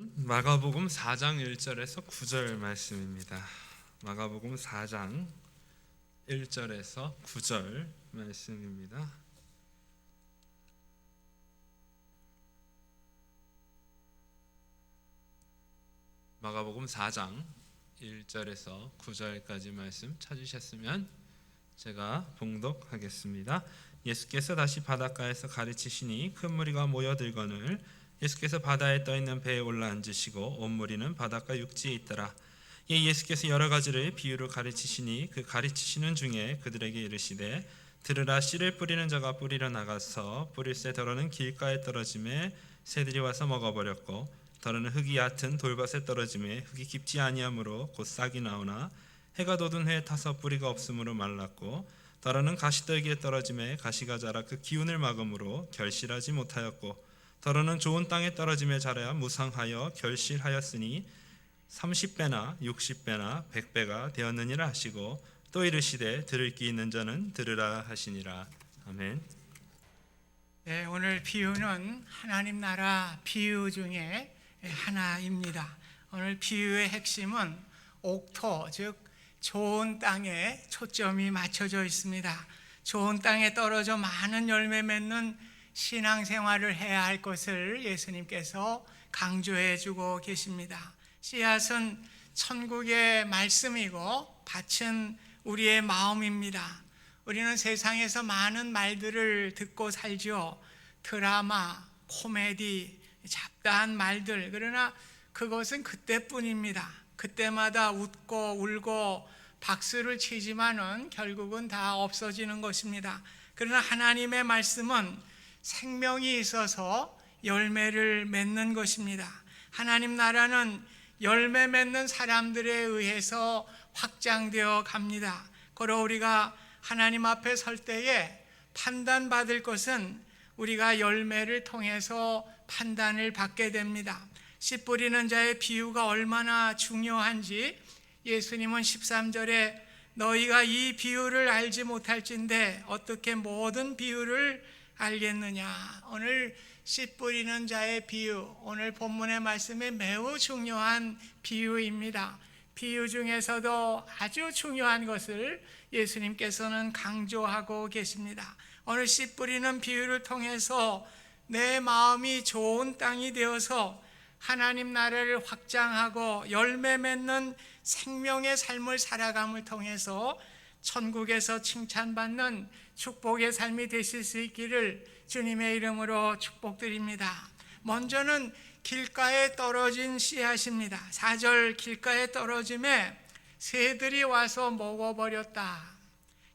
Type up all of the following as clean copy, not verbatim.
마가복음 4장 1절에서 9절 말씀입니다. 마가복음 4장 1절에서 9절 말씀입니다. 마가복음 4장 1절에서 9절까지 말씀 찾으셨으면 제가 봉독하겠습니다. 예수께서 다시 바닷가에서 가르치시니 큰 무리가 모여들거늘 예수께서 바다에 떠있는 배에 올라앉으시고 온 무리는 바닷가 육지에 있더라. 예수께서 여러 가지를 비유로 가르치시니 그 가르치시는 중에 그들에게 이르시되 들으라. 씨를 뿌리는 자가 뿌리러 나가서 뿌릴새 더러는 길가에 떨어짐에 새들이 와서 먹어버렸고 더러는 흙이 얕은 돌밭에 떨어짐에 흙이 깊지 아니하므로 곧 싹이 나오나 해가 돋은 후에 타서 뿌리가 없으므로 말랐고 더러는 가시떨기에 떨어짐에 가시가 자라 그 기운을 막음으로 결실하지 못하였고 더러는 좋은 땅에 떨어짐에 자라야 무상하여 결실하였으니 30배나 60배나 100배가 되었느니라 하시고 또 이르시되 들을 귀 있는 자는 들으라 하시니라. 아멘. 네, 오늘 비유는 하나님 나라 비유 중에 하나입니다. 오늘 비유의 핵심은 옥토, 즉 좋은 땅에 초점이 맞춰져 있습니다. 좋은 땅에 떨어져 많은 열매 맺는 신앙생활을 해야 할 것을 예수님께서 강조해 주고 계십니다. 씨앗은 천국의 말씀이고 밭은 우리의 마음입니다. 우리는 세상에서 많은 말들을 듣고 살죠. 드라마, 코미디, 잡다한 말들. 그러나 그것은 그때뿐입니다. 그때마다 웃고 울고 박수를 치지만은 결국은 다 없어지는 것입니다. 그러나 하나님의 말씀은 생명이 있어서 열매를 맺는 것입니다. 하나님 나라는 열매 맺는 사람들에 의해서 확장되어 갑니다. 그러 우리가 하나님 앞에 설 때에 판단받을 것은 우리가 열매를 통해서 판단을 받게 됩니다. 씨 뿌리는 자의 비유가 얼마나 중요한지 예수님은 13절에 너희가 이 비유를 알지 못할진대 어떻게 모든 비유를 알겠느냐. 오늘 씨 뿌리는 자의 비유, 오늘 본문의 말씀이 매우 중요한 비유입니다. 비유 중에서도 아주 중요한 것을 예수님께서는 강조하고 계십니다. 오늘 씨 뿌리는 비유를 통해서 내 마음이 좋은 땅이 되어서 하나님 나라를 확장하고 열매 맺는 생명의 삶을 살아감을 통해서 천국에서 칭찬받는 축복의 삶이 되실 수 있기를 주님의 이름으로 축복드립니다. 먼저는 길가에 떨어진 씨앗입니다. 4절 길가에 떨어짐에 새들이 와서 먹어버렸다.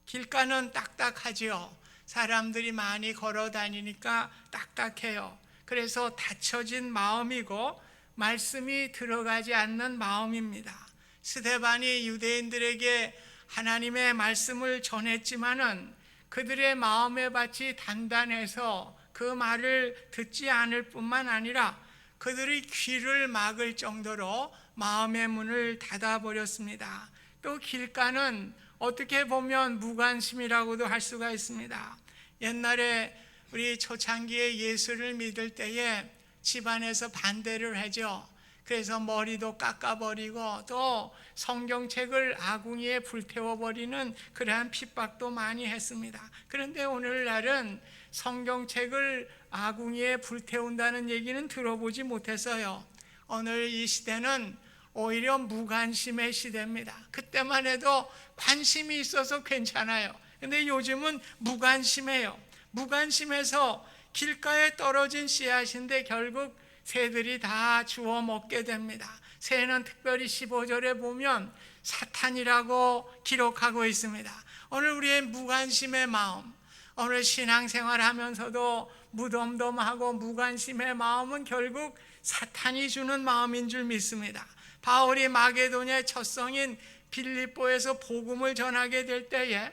길가는 딱딱하지요. 사람들이 많이 걸어 다니니까 딱딱해요. 그래서 닫혀진 마음이고 말씀이 들어가지 않는 마음입니다. 스데반이 유대인들에게 하나님의 말씀을 전했지만은 그들의 마음의 밭이 단단해서 그 말을 듣지 않을 뿐만 아니라 그들의 귀를 막을 정도로 마음의 문을 닫아버렸습니다. 또 길가는 어떻게 보면 무관심이라고도 할 수가 있습니다. 옛날에 우리 초창기에 예수를 믿을 때에 집안에서 반대를 하죠. 그래서 머리도 깎아버리고 또 성경책을 아궁이에 불태워버리는 그러한 핍박도 많이 했습니다. 그런데 오늘날은 성경책을 아궁이에 불태운다는 얘기는 들어보지 못했어요. 오늘 이 시대는 오히려 무관심의 시대입니다. 그때만 해도 관심이 있어서 괜찮아요. 근데 요즘은 무관심해요. 무관심해서 길가에 떨어진 씨앗인데 결국 새들이 다 주워 먹게 됩니다. 새는 특별히 15절에 보면 사탄이라고 기록하고 있습니다. 오늘 우리의 무관심의 마음, 오늘 신앙생활 하면서도 무덤덤하고 무관심의 마음은 결국 사탄이 주는 마음인 줄 믿습니다. 바울이 마게도냐의 첫 성인 빌립보에서 복음을 전하게 될 때에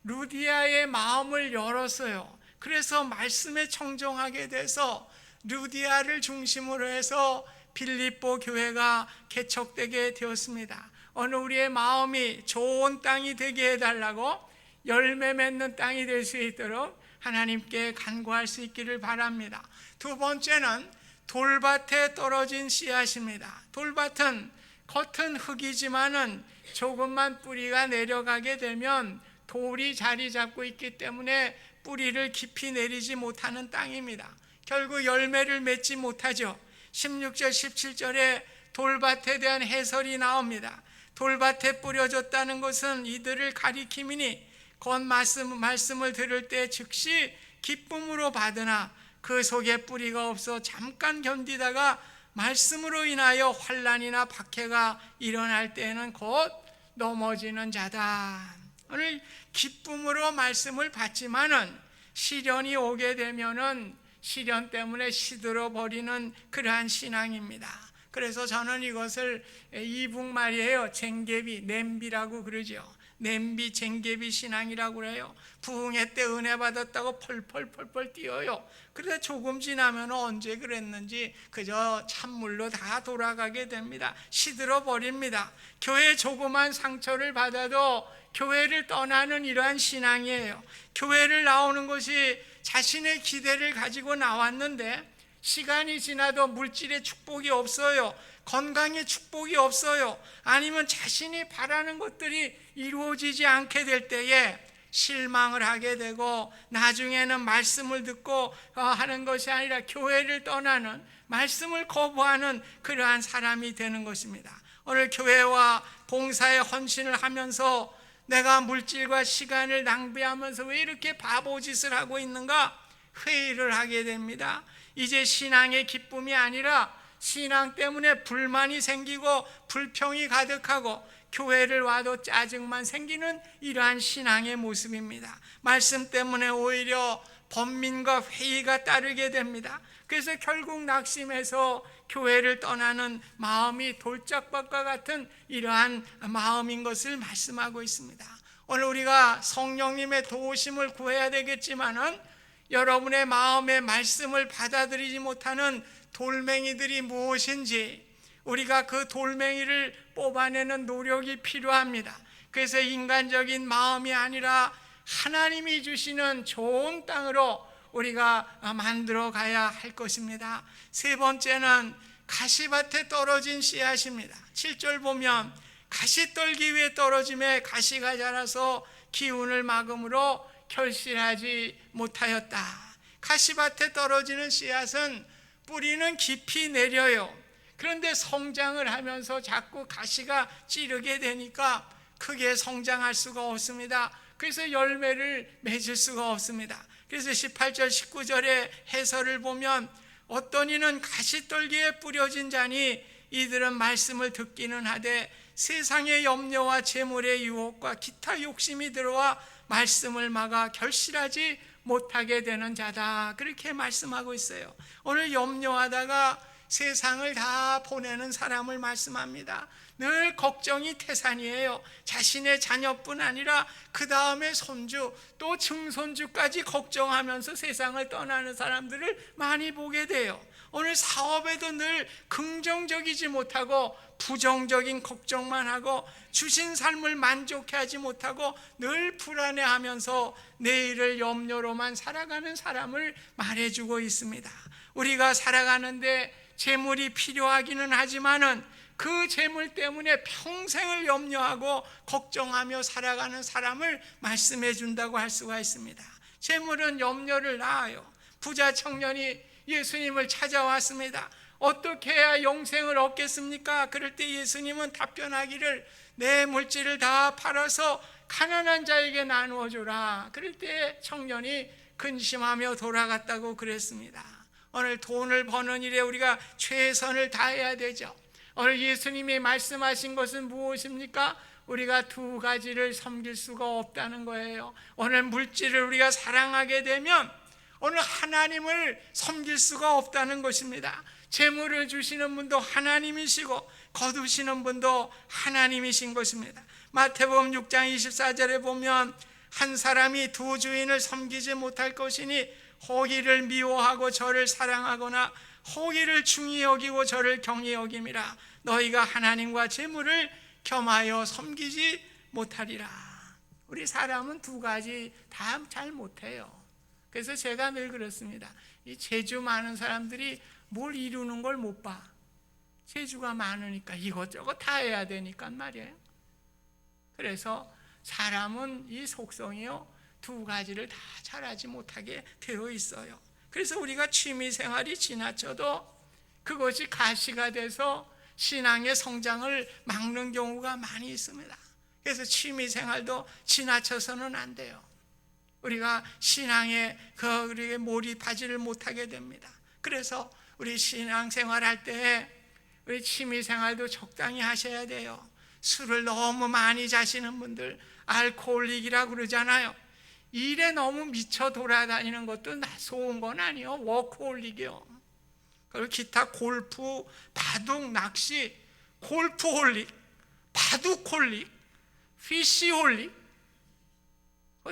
루디아의 마음을 열었어요. 그래서 말씀에 청종하게 돼서 루디아를 중심으로 해서 빌립보 교회가 개척되게 되었습니다. 오늘 우리의 마음이 좋은 땅이 되게 해달라고 열매 맺는 땅이 될 수 있도록 하나님께 간구할 수 있기를 바랍니다. 두 번째는 돌밭에 떨어진 씨앗입니다. 돌밭은 겉은 흙이지만은 조금만 뿌리가 내려가게 되면 돌이 자리 잡고 있기 때문에 뿌리를 깊이 내리지 못하는 땅입니다. 결국 열매를 맺지 못하죠. 16절 17절에 돌밭에 대한 해설이 나옵니다. 돌밭에 뿌려졌다는 것은 이들을 가리킴이니 곧 말씀을 들을 때 즉시 기쁨으로 받으나 그 속에 뿌리가 없어 잠깐 견디다가 말씀으로 인하여 환난이나 박해가 일어날 때에는 곧 넘어지는 자다. 오늘 기쁨으로 말씀을 받지만은 시련이 오게 되면은 시련 때문에 시들어 버리는 그러한 신앙입니다. 그래서 저는 이것을 이북말이에요. 쟁개비, 냄비라고 그러죠. 냄비, 쟁개비 신앙이라고 그래요. 부흥회 때 은혜 받았다고 펄펄펄펄 뛰어요. 그런데 조금 지나면 언제 그랬는지 그저 찬물로 다 돌아가게 됩니다. 시들어 버립니다. 교회 조그만 상처를 받아도 교회를 떠나는 이러한 신앙이에요. 교회를 나오는 것이 자신의 기대를 가지고 나왔는데 시간이 지나도 물질의 축복이 없어요. 건강의 축복이 없어요. 아니면 자신이 바라는 것들이 이루어지지 않게 될 때에 실망을 하게 되고 나중에는 말씀을 듣고 하는 것이 아니라 교회를 떠나는, 말씀을 거부하는 그러한 사람이 되는 것입니다. 오늘 교회와 봉사에 헌신을 하면서 내가 물질과 시간을 낭비하면서 왜 이렇게 바보짓을 하고 있는가 회의를 하게 됩니다. 이제 신앙의 기쁨이 아니라 신앙 때문에 불만이 생기고 불평이 가득하고 교회를 와도 짜증만 생기는 이러한 신앙의 모습입니다. 말씀 때문에 오히려 번민과 회의가 따르게 됩니다. 그래서 결국 낙심해서 교회를 떠나는 마음이 돌짝밭과 같은 이러한 마음인 것을 말씀하고 있습니다. 오늘 우리가 성령님의 도우심을 구해야 되겠지만은 여러분의 마음의 말씀을 받아들이지 못하는 돌멩이들이 무엇인지 우리가 그 돌멩이를 뽑아내는 노력이 필요합니다. 그래서 인간적인 마음이 아니라 하나님이 주시는 좋은 땅으로 우리가 만들어 가야 할 것입니다. 세 번째는 가시밭에 떨어진 씨앗입니다. 7절 보면 가시떨기 위에 떨어짐에 가시가 자라서 기운을 막음으로 결실하지 못하였다. 가시밭에 떨어지는 씨앗은 뿌리는 깊이 내려요. 그런데 성장을 하면서 자꾸 가시가 찌르게 되니까 크게 성장할 수가 없습니다. 그래서 열매를 맺을 수가 없습니다. 그래서 18절 19절의 해설을 보면 어떤 이는 가시떨기에 뿌려진 자니 이들은 말씀을 듣기는 하되 세상의 염려와 재물의 유혹과 기타 욕심이 들어와 말씀을 막아 결실하지 못하게 되는 자다. 그렇게 말씀하고 있어요. 오늘 염려하다가 세상을 다 보내는 사람을 말씀합니다. 늘 걱정이 태산이에요. 자신의 자녀뿐 아니라 그 다음에 손주 또 증손주까지 걱정하면서 세상을 떠나는 사람들을 많이 보게 돼요. 오늘 사업에도 늘 긍정적이지 못하고 부정적인 걱정만 하고 주신 삶을 만족해 하지 못하고 늘 불안해하면서 내일을 염려로만 살아가는 사람을 말해주고 있습니다. 우리가 살아가는데 재물이 필요하기는 하지만은 그 재물 때문에 평생을 염려하고 걱정하며 살아가는 사람을 말씀해 준다고 할 수가 있습니다. 재물은 염려를 낳아요. 부자 청년이 예수님을 찾아왔습니다. 어떻게 해야 영생을 얻겠습니까? 그럴 때 예수님은 답변하기를 내 물질을 다 팔아서 가난한 자에게 나누어 주라. 그럴 때 청년이 근심하며 돌아갔다고 그랬습니다. 오늘 돈을 버는 일에 우리가 최선을 다해야 되죠. 오늘 예수님이 말씀하신 것은 무엇입니까? 우리가 두 가지를 섬길 수가 없다는 거예요. 오늘 물질을 우리가 사랑하게 되면 오늘 하나님을 섬길 수가 없다는 것입니다. 재물을 주시는 분도 하나님이시고 거두시는 분도 하나님이신 것입니다. 마태복음 6장 24절에 보면 한 사람이 두 주인을 섬기지 못할 것이니 호기를 미워하고 저를 사랑하거나 호기를 중히 여기고 저를 경히 여김이라. 너희가 하나님과 재물을 겸하여 섬기지 못하리라. 우리 사람은 두 가지 다 잘 못해요. 그래서 제가 늘 그렇습니다. 이 재주 많은 사람들이 뭘 이루는 걸 못 봐. 재주가 많으니까 이것저것 다 해야 되니까 말이에요. 그래서 사람은 이 속성이요, 두 가지를 다 잘하지 못하게 되어 있어요. 그래서 우리가 취미 생활이 지나쳐도 그것이 가시가 돼서 신앙의 성장을 막는 경우가 많이 있습니다. 그래서 취미 생활도 지나쳐서는 안 돼요. 우리가 신앙에 우리에게 몰입하지를 못하게 됩니다. 그래서 우리 신앙 생활할 때 우리 취미 생활도 적당히 하셔야 돼요. 술을 너무 많이 자시는 분들 알코올릭이라고 그러잖아요. 일에 너무 미쳐 돌아다니는 것도 좋은 건 아니에요. 워크홀릭이요. 그리고 기타 골프, 바둑, 낚시, 골프홀릭, 바둑홀릭, 피시홀릭,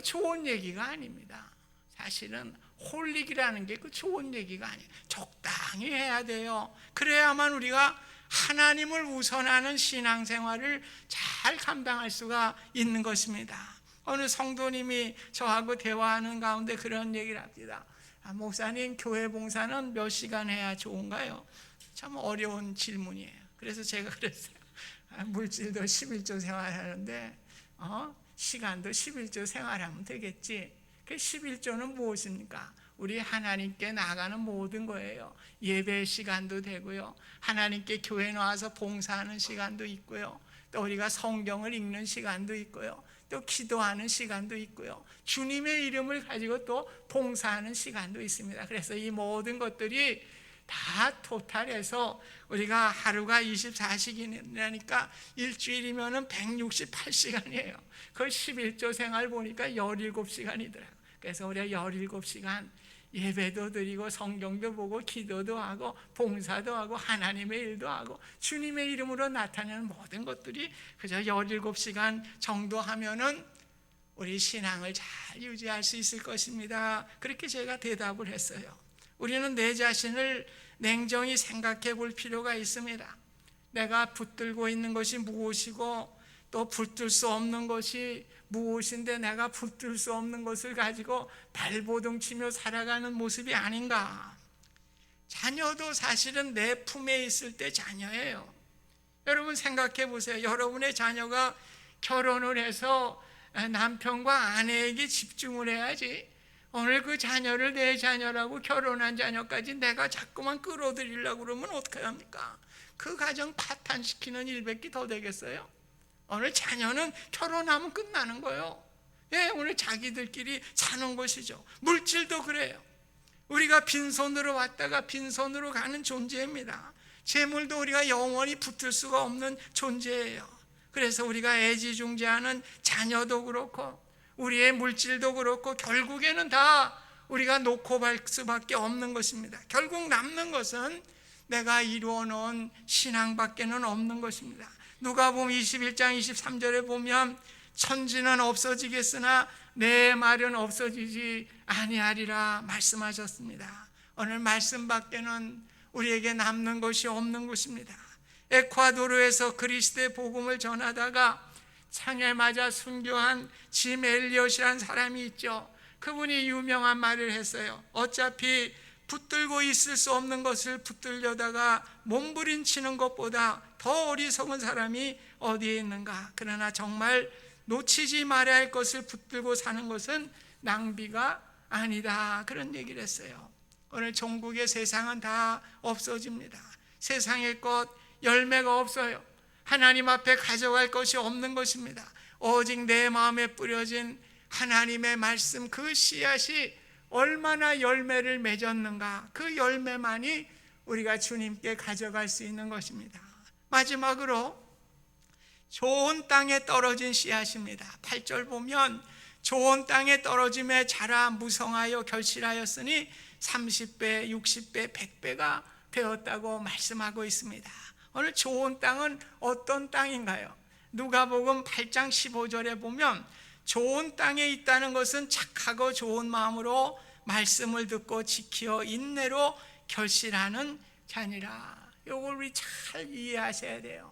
좋은 얘기가 아닙니다. 사실은 홀릭이라는 게 좋은 얘기가 아니에요. 적당히 해야 돼요. 그래야만 우리가 하나님을 우선하는 신앙생활을 잘 감당할 수가 있는 것입니다. 어느 성도님이 저하고 대화하는 가운데 그런 얘기를 합니다. 목사님, 교회 봉사는 몇 시간 해야 좋은가요? 참 어려운 질문이에요. 그래서 제가 그랬어요. 물질도 11조 생활하는데 시간도 11조 생활하면 되겠지. 그 11조는 무엇입니까? 우리 하나님께 나가는 모든 거예요. 예배 시간도 되고요, 하나님께 교회 나와서 봉사하는 시간도 있고요, 또 우리가 성경을 읽는 시간도 있고요, 또 기도하는 시간도 있고요, 주님의 이름을 가지고 또 봉사하는 시간도 있습니다. 그래서 이 모든 것들이 다 토탈해서 우리가 하루가 24시간이니까 일주일이면 168시간이에요. 그 11조 생활 보니까 17시간이더라고요. 그래서 우리가 17시간 예배도 드리고 성경도 보고 기도도 하고 봉사도 하고 하나님의 일도 하고 주님의 이름으로 나타내는 모든 것들이 그저 17시간 정도 하면은 우리 신앙을 잘 유지할 수 있을 것입니다. 그렇게 제가 대답을 했어요. 우리는 내 자신을 냉정히 생각해 볼 필요가 있습니다. 내가 붙들고 있는 것이 무엇이고 또 붙들 수 없는 것이 무엇인데 내가 붙들 수 없는 것을 가지고 발버둥치며 살아가는 모습이 아닌가. 자녀도 사실은 내 품에 있을 때 자녀예요. 여러분 생각해 보세요. 여러분의 자녀가 결혼을 해서 남편과 아내에게 집중을 해야지, 오늘 그 자녀를 내 자녀라고 결혼한 자녀까지 내가 자꾸만 끌어들이려고 그러면 어떻게 합니까? 그 가정 파탄시키는 일밖에 더 되겠어요? 오늘 자녀는 결혼하면 끝나는 거예요. 예, 오늘 자기들끼리 사는 것이죠. 물질도 그래요. 우리가 빈손으로 왔다가 빈손으로 가는 존재입니다. 재물도 우리가 영원히 붙을 수가 없는 존재예요. 그래서 우리가 애지중지하는 자녀도 그렇고 우리의 물질도 그렇고 결국에는 다 우리가 놓고 갈 수밖에 없는 것입니다. 결국 남는 것은 내가 이루어 놓은 신앙밖에는 없는 것입니다. 누가복음 21장 23절에 보면 천지는 없어지겠으나 내 말은 없어지지 아니하리라 말씀하셨습니다. 오늘 말씀밖에는 우리에게 남는 것이 없는 것입니다. 에콰도르에서 그리스도의 복음을 전하다가 창에 맞아 순교한 짐 엘리엇이라는 사람이 있죠. 그분이 유명한 말을 했어요. 어차피 붙들고 있을 수 없는 것을 붙들려다가 몸부림치는 것보다 더 어리석은 사람이 어디에 있는가. 그러나 정말 놓치지 말아야 할 것을 붙들고 사는 것은 낭비가 아니다. 그런 얘기를 했어요. 오늘 종국의 세상은 다 없어집니다. 세상의 것 열매가 없어요. 하나님 앞에 가져갈 것이 없는 것입니다. 오직 내 마음에 뿌려진 하나님의 말씀, 그 씨앗이 얼마나 열매를 맺었는가, 그 열매만이 우리가 주님께 가져갈 수 있는 것입니다. 마지막으로 좋은 땅에 떨어진 씨앗입니다. 8절 보면 좋은 땅에 떨어짐에 자라 무성하여 결실하였으니 30배, 60배, 100배가 되었다고 말씀하고 있습니다. 오늘 좋은 땅은 어떤 땅인가요? 누가복음 8장 15절에 보면 좋은 땅에 있다는 것은 착하고 좋은 마음으로 말씀을 듣고 지키어 인내로 결실하는 자니라. 이걸 우리 잘 이해하셔야 돼요.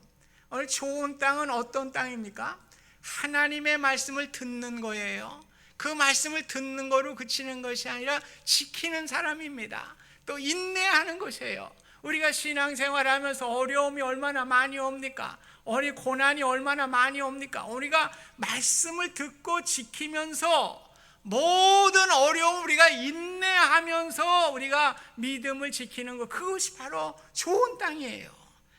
오늘 좋은 땅은 어떤 땅입니까? 하나님의 말씀을 듣는 거예요. 그 말씀을 듣는 거로 그치는 것이 아니라 지키는 사람입니다. 또 인내하는 것이에요. 우리가 신앙생활하면서 어려움이 얼마나 많이 옵니까? 고난이 얼마나 많이 옵니까? 우리가 말씀을 듣고 지키면서 모든 어려움 우리가 인내하면서 우리가 믿음을 지키는 것, 그것이 바로 좋은 땅이에요.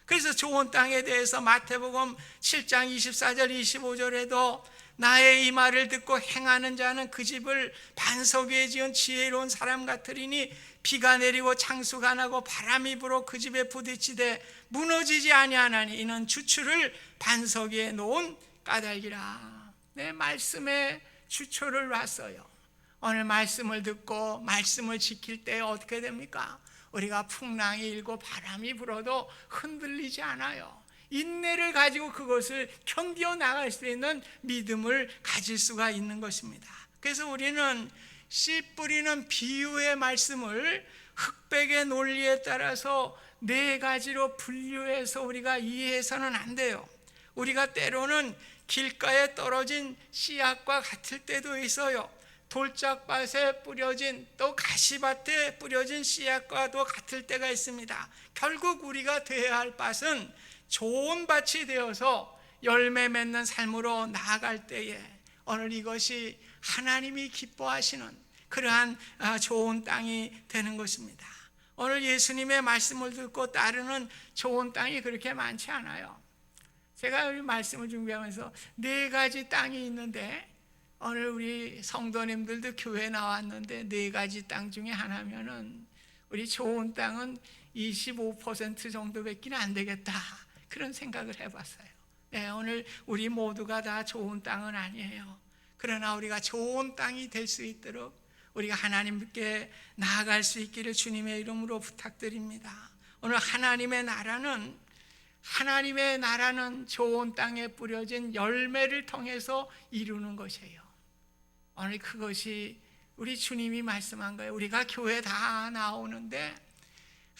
그래서 좋은 땅에 대해서 마태복음 7장 24절 25절에도 나의 이 말을 듣고 행하는 자는 그 집을 반석 위에 지은 지혜로운 사람 같으리니 비가 내리고 창수가 나고 바람이 불어 그 집에 부딪히되 무너지지 아니하나니 이는 주초를 반석 위에 놓은 까닭이라. 내 말씀에 주초를 놨어요. 오늘 말씀을 듣고 말씀을 지킬 때 어떻게 됩니까? 우리가 풍랑이 일고 바람이 불어도 흔들리지 않아요. 인내를 가지고 그것을 견디어 나갈 수 있는 믿음을 가질 수가 있는 것입니다. 그래서 우리는 씨 뿌리는 비유의 말씀을 흑백의 논리에 따라서 네 가지로 분류해서 우리가 이해해서는 안 돼요. 우리가 때로는 길가에 떨어진 씨앗과 같을 때도 있어요. 돌짝밭에 뿌려진 또 가시밭에 뿌려진 씨앗과도 같을 때가 있습니다. 결국 우리가 되어야 할 밭은 좋은 밭이 되어서 열매 맺는 삶으로 나아갈 때에 오늘 이것이 하나님이 기뻐하시는 그러한 좋은 땅이 되는 것입니다. 오늘 예수님의 말씀을 듣고 따르는 좋은 땅이 그렇게 많지 않아요. 제가 이 말씀을 준비하면서 네 가지 땅이 있는데 오늘 우리 성도님들도 교회 나왔는데 네 가지 땅 중에 하나면은 우리 좋은 땅은 25% 정도밖에 안 되겠다, 그런 생각을 해봤어요. 네, 오늘 우리 모두가 다 좋은 땅은 아니에요. 그러나 우리가 좋은 땅이 될 수 있도록 우리가 하나님께 나아갈 수 있기를 주님의 이름으로 부탁드립니다. 오늘 하나님의 나라는 좋은 땅에 뿌려진 열매를 통해서 이루는 것이에요. 오늘 그것이 우리 주님이 말씀한 거예요. 우리가 교회 다 나오는데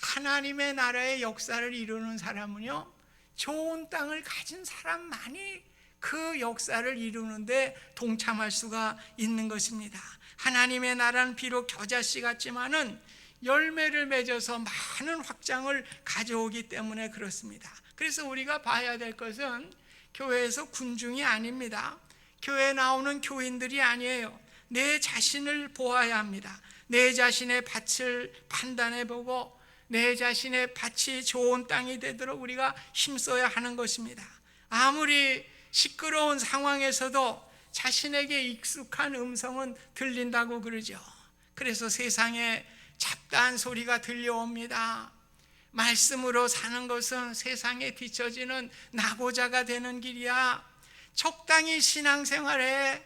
하나님의 나라의 역사를 이루는 사람은요, 좋은 땅을 가진 사람만이 그 역사를 이루는데 동참할 수가 있는 것입니다. 하나님의 나라는 비록 겨자씨 같지만은 열매를 맺어서 많은 확장을 가져오기 때문에 그렇습니다. 그래서 우리가 봐야 될 것은 교회에서 군중이 아닙니다. 교회에 나오는 교인들이 아니에요. 내 자신을 보아야 합니다. 내 자신의 밭을 판단해 보고 내 자신의 밭이 좋은 땅이 되도록 우리가 힘써야 하는 것입니다. 아무리 시끄러운 상황에서도 자신에게 익숙한 음성은 들린다고 그러죠. 그래서 세상에 잡다한 소리가 들려옵니다. 말씀으로 사는 것은 세상에 뒤처지는 낙오자가 되는 길이야. 적당히 신앙생활에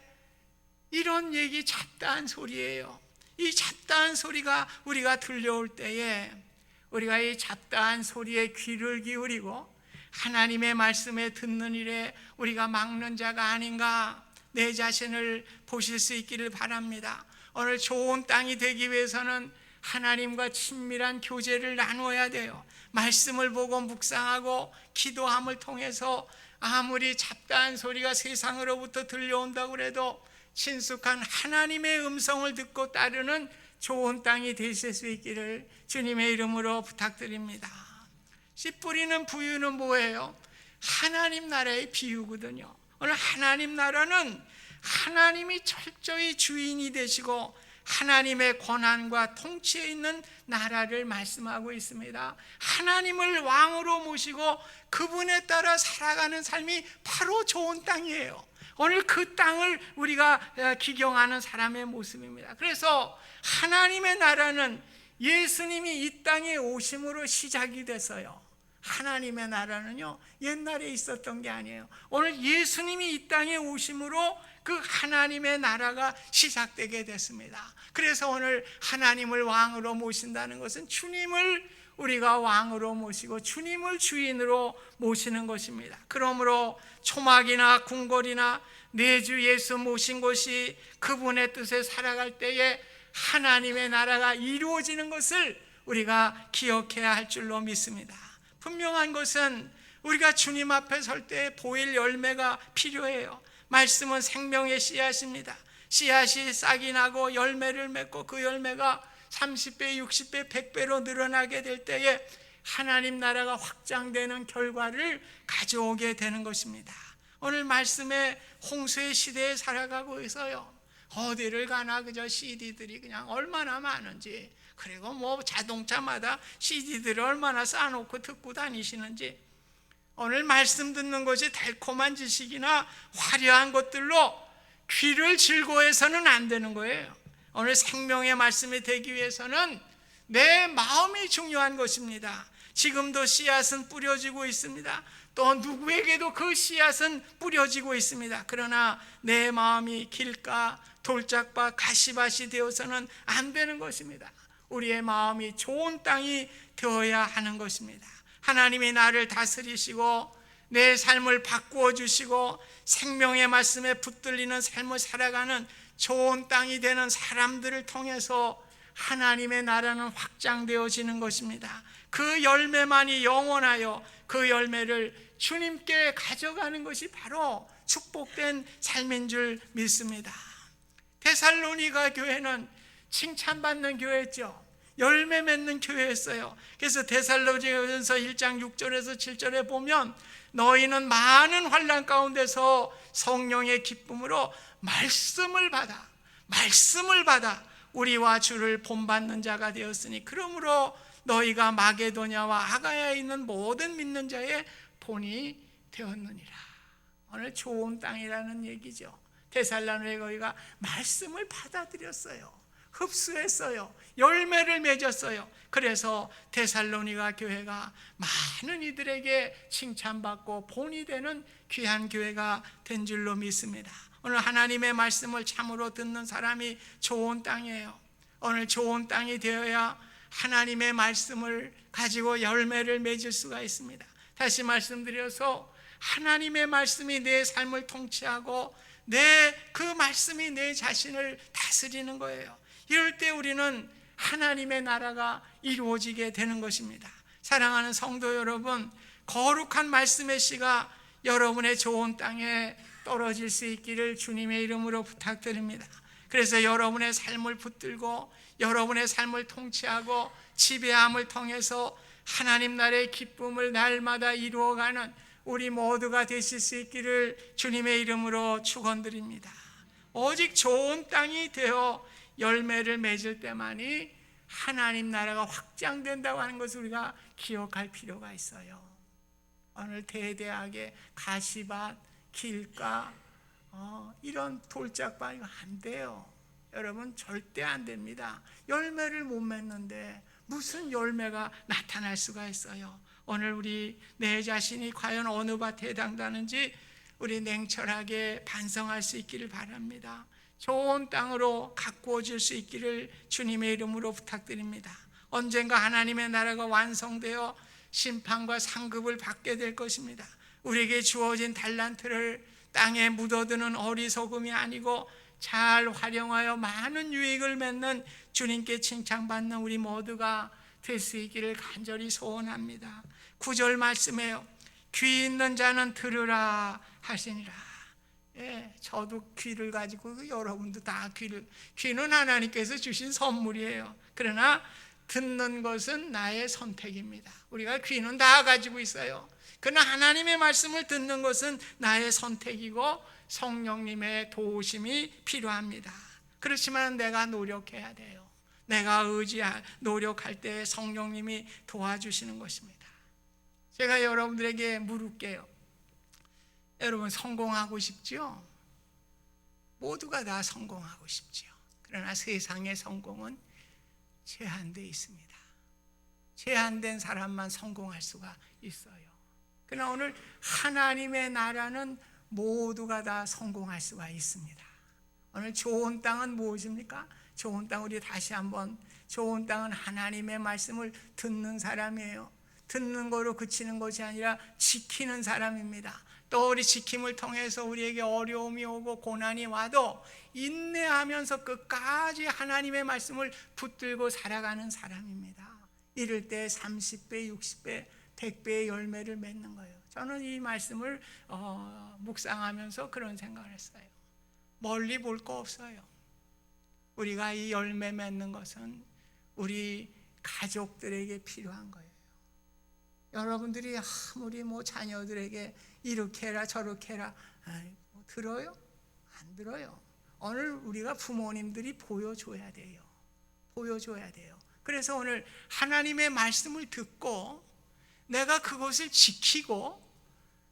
이런 얘기 잡다한 소리예요. 이 잡다한 소리가 우리가 들려올 때에 우리가 이 잡다한 소리에 귀를 기울이고 하나님의 말씀에 듣는 일에 우리가 막는 자가 아닌가, 내 자신을 보실 수 있기를 바랍니다. 오늘 좋은 땅이 되기 위해서는 하나님과 친밀한 교제를 나누어야 돼요. 말씀을 보고 묵상하고 기도함을 통해서 아무리 잡다한 소리가 세상으로부터 들려온다고 해도 친숙한 하나님의 음성을 듣고 따르는 좋은 땅이 되실 수 있기를 주님의 이름으로 부탁드립니다. 씨 뿌리는 부유는 뭐예요? 하나님 나라의 비유거든요. 오늘 하나님 나라는 하나님이 철저히 주인이 되시고 하나님의 권한과 통치에 있는 나라를 말씀하고 있습니다. 하나님을 왕으로 모시고 그분에 따라 살아가는 삶이 바로 좋은 땅이에요. 오늘 그 땅을 우리가 기경하는 사람의 모습입니다. 그래서 하나님의 나라는 예수님이 이 땅에 오심으로 시작이 됐어요. 하나님의 나라는요, 옛날에 있었던 게 아니에요. 오늘 예수님이 이 땅에 오심으로 그 하나님의 나라가 시작되게 됐습니다. 그래서 오늘 하나님을 왕으로 모신다는 것은 주님을 우리가 왕으로 모시고 주님을 주인으로 모시는 것입니다. 그러므로 초막이나 궁궐이나 내 주 예수 모신 곳이 그분의 뜻에 살아갈 때에 하나님의 나라가 이루어지는 것을 우리가 기억해야 할 줄로 믿습니다. 분명한 것은 우리가 주님 앞에 설 때 보일 열매가 필요해요. 말씀은 생명의 씨앗입니다. 씨앗이 싹이 나고 열매를 맺고 그 열매가 30배, 60배, 100배로 늘어나게 될 때에 하나님 나라가 확장되는 결과를 가져오게 되는 것입니다. 오늘 말씀에 홍수의 시대에 살아가고 있어요. 어디를 가나 그저 CD들이 그냥 얼마나 많은지, 그리고 뭐 자동차마다 CD들을 얼마나 쌓아놓고 듣고 다니시는지, 오늘 말씀 듣는 것이 달콤한 지식이나 화려한 것들로 귀를 즐거워해서는 안 되는 거예요. 오늘 생명의 말씀이 되기 위해서는 내 마음이 중요한 것입니다. 지금도 씨앗은 뿌려지고 있습니다. 또 누구에게도 그 씨앗은 뿌려지고 있습니다. 그러나 내 마음이 길가, 돌짝밭, 가시밭이 되어서는 안 되는 것입니다. 우리의 마음이 좋은 땅이 되어야 하는 것입니다. 하나님이 나를 다스리시고 내 삶을 바꾸어 주시고 생명의 말씀에 붙들리는 삶을 살아가는 좋은 땅이 되는 사람들을 통해서 하나님의 나라는 확장되어지는 것입니다. 그 열매만이 영원하여 그 열매를 주님께 가져가는 것이 바로 축복된 삶인 줄 믿습니다. 데살로니가 교회는 칭찬받는 교회였죠. 열매 맺는 교회였어요. 그래서 데살로니가전서 1장 6절에서 7절에 보면 너희는 많은 환난 가운데서 성령의 기쁨으로 말씀을 받아 우리와 주를 본받는 자가 되었으니 그러므로 너희가 마게도냐와 아가야에 있는 모든 믿는 자의 본이 되었느니라. 오늘 좋은 땅이라는 얘기죠. 데살로니가가 말씀을 받아들였어요. 흡수했어요. 열매를 맺었어요. 그래서 데살로니가 교회가 많은 이들에게 칭찬받고 본이 되는 귀한 교회가 된 줄로 믿습니다. 오늘 하나님의 말씀을 참으로 듣는 사람이 좋은 땅이에요. 오늘 좋은 땅이 되어야 하나님의 말씀을 가지고 열매를 맺을 수가 있습니다. 다시 말씀드려서 하나님의 말씀이 내 삶을 통치하고 그 말씀이 내 자신을 다스리는 거예요. 이럴 때 우리는 하나님의 나라가 이루어지게 되는 것입니다. 사랑하는 성도 여러분, 거룩한 말씀의 씨가 여러분의 좋은 땅에 떨어질 수 있기를 주님의 이름으로 부탁드립니다. 그래서 여러분의 삶을 붙들고 여러분의 삶을 통치하고 지배함을 통해서 하나님 나라의 기쁨을 날마다 이루어가는 우리 모두가 되실 수 있기를 주님의 이름으로 축원드립니다. 오직 좋은 땅이 되어 열매를 맺을 때만이 하나님 나라가 확장된다고 하는 것을 우리가 기억할 필요가 있어요. 오늘 대대하게 가시밭, 길가, 이런 돌짝밭 이거 안 돼요. 여러분 절대 안 됩니다. 열매를 못 맺는데 무슨 열매가 나타날 수가 있어요. 오늘 우리 내 자신이 과연 어느 밭에 해당되는지 우리 냉철하게 반성할 수 있기를 바랍니다. 좋은 땅으로 가꾸어질 수 있기를 주님의 이름으로 부탁드립니다. 언젠가 하나님의 나라가 완성되어 심판과 상급을 받게 될 것입니다. 우리에게 주어진 달란트를 땅에 묻어두는 어리석음이 아니고 잘 활용하여 많은 유익을 맺는 주님께 칭찬받는 우리 모두가 될 수 있기를 간절히 소원합니다. 9절 말씀에요. 귀 있는 자는 들으라 하시니라. 저도 귀를 가지고 여러분도 다 귀는 하나님께서 주신 선물이에요. 그러나 듣는 것은 나의 선택입니다. 우리가 귀는 다 가지고 있어요. 그러나 하나님의 말씀을 듣는 것은 나의 선택이고 성령님의 도우심이 필요합니다. 그렇지만 내가 노력해야 돼요. 내가 노력할 때 성령님이 도와주시는 것입니다. 제가 여러분들에게 물을게요. 여러분 성공하고 싶죠? 모두가 다 성공하고 싶죠. 그러나 세상의 성공은 제한되어 있습니다. 제한된 사람만 성공할 수가 있어요. 그러나 오늘 하나님의 나라는 모두가 다 성공할 수가 있습니다. 오늘 좋은 땅은 무엇입니까? 좋은 땅, 우리 다시 한번, 좋은 땅은 하나님의 말씀을 듣는 사람이에요. 듣는 거로 그치는 것이 아니라 지키는 사람입니다. 또 우리 지킴을 통해서 우리에게 어려움이 오고 고난이 와도 인내하면서 끝까지 하나님의 말씀을 붙들고 살아가는 사람입니다. 이럴 때 30배, 60배, 100배의 열매를 맺는 거예요. 저는 이 말씀을 묵상하면서 그런 생각을 했어요. 멀리 볼 거 없어요. 우리가 이 열매 맺는 것은 우리 가족들에게 필요한 거예요. 여러분들이 아무리 자녀들에게 이렇게 해라 저렇게 해라 들어요? 안 들어요. 오늘 우리가 부모님들이 보여줘야 돼요. 보여줘야 돼요. 그래서 오늘 하나님의 말씀을 듣고 내가 그것을 지키고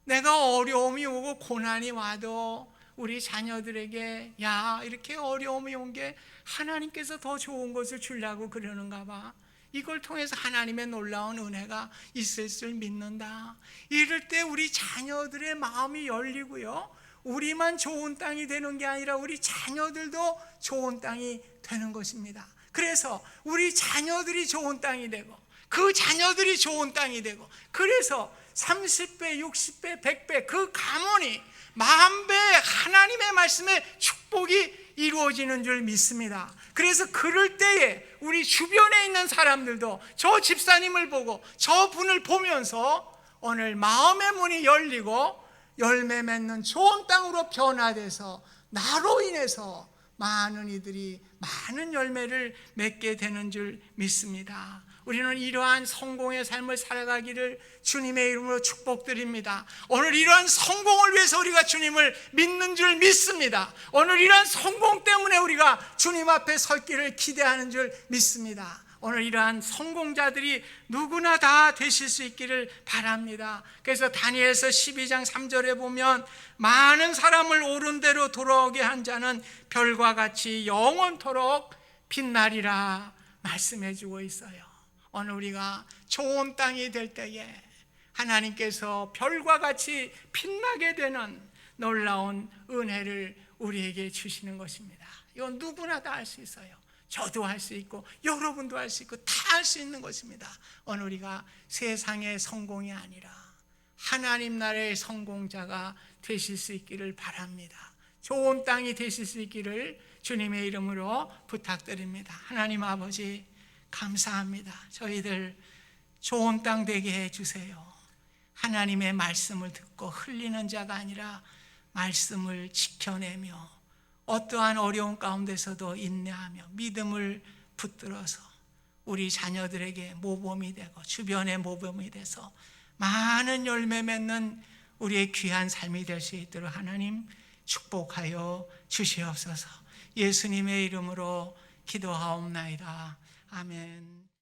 내가 어려움이 오고 고난이 와도 우리 자녀들에게 야 이렇게 어려움이 온 게 하나님께서 더 좋은 것을 주려고 그러는가 봐. 이걸 통해서 하나님의 놀라운 은혜가 있을 줄 믿는다. 이럴 때 우리 자녀들의 마음이 열리고요. 우리만 좋은 땅이 되는 게 아니라 우리 자녀들도 좋은 땅이 되는 것입니다. 그래서 우리 자녀들이 좋은 땅이 되고 그 자녀들이 좋은 땅이 되고 그래서 30배, 60배, 100배 그 가문이 만배 하나님의 말씀에 축복이 이루어지는 줄 믿습니다. 그래서 그럴 때에 우리 주변에 있는 사람들도 저 집사님을 보고 저 분을 보면서 오늘 마음의 문이 열리고 열매 맺는 좋은 땅으로 변화돼서 나로 인해서 많은 이들이 많은 열매를 맺게 되는 줄 믿습니다. 우리는 이러한 성공의 삶을 살아가기를 주님의 이름으로 축복드립니다. 오늘 이러한 성공을 위해서 우리가 주님을 믿는 줄 믿습니다. 오늘 이러한 성공 때문에 우리가 주님 앞에 설 길을 기대하는 줄 믿습니다. 오늘 이러한 성공자들이 누구나 다 되실 수 있기를 바랍니다. 그래서 다니엘서 12장 3절에 보면 많은 사람을 옳은 대로 돌아오게 한 자는 별과 같이 영원토록 빛나리라 말씀해 주고 있어요. 오늘 우리가 좋은 땅이 될 때에 하나님께서 별과 같이 빛나게 되는 놀라운 은혜를 우리에게 주시는 것입니다. 이건 누구나 다 할 수 있어요. 저도 할 수 있고 여러분도 할 수 있고 다 할 수 있는 것입니다. 오늘 우리가 세상의 성공이 아니라 하나님 나라의 성공자가 되실 수 있기를 바랍니다. 좋은 땅이 되실 수 있기를 주님의 이름으로 부탁드립니다. 하나님 아버지 감사합니다. 저희들 좋은 땅 되게 해주세요. 하나님의 말씀을 듣고 흘리는 자가 아니라 말씀을 지켜내며 어떠한 어려운 가운데서도 인내하며 믿음을 붙들어서 우리 자녀들에게 모범이 되고 주변의 모범이 돼서 많은 열매 맺는 우리의 귀한 삶이 될 수 있도록 하나님 축복하여 주시옵소서. 예수님의 이름으로 기도하옵나이다. 아멘.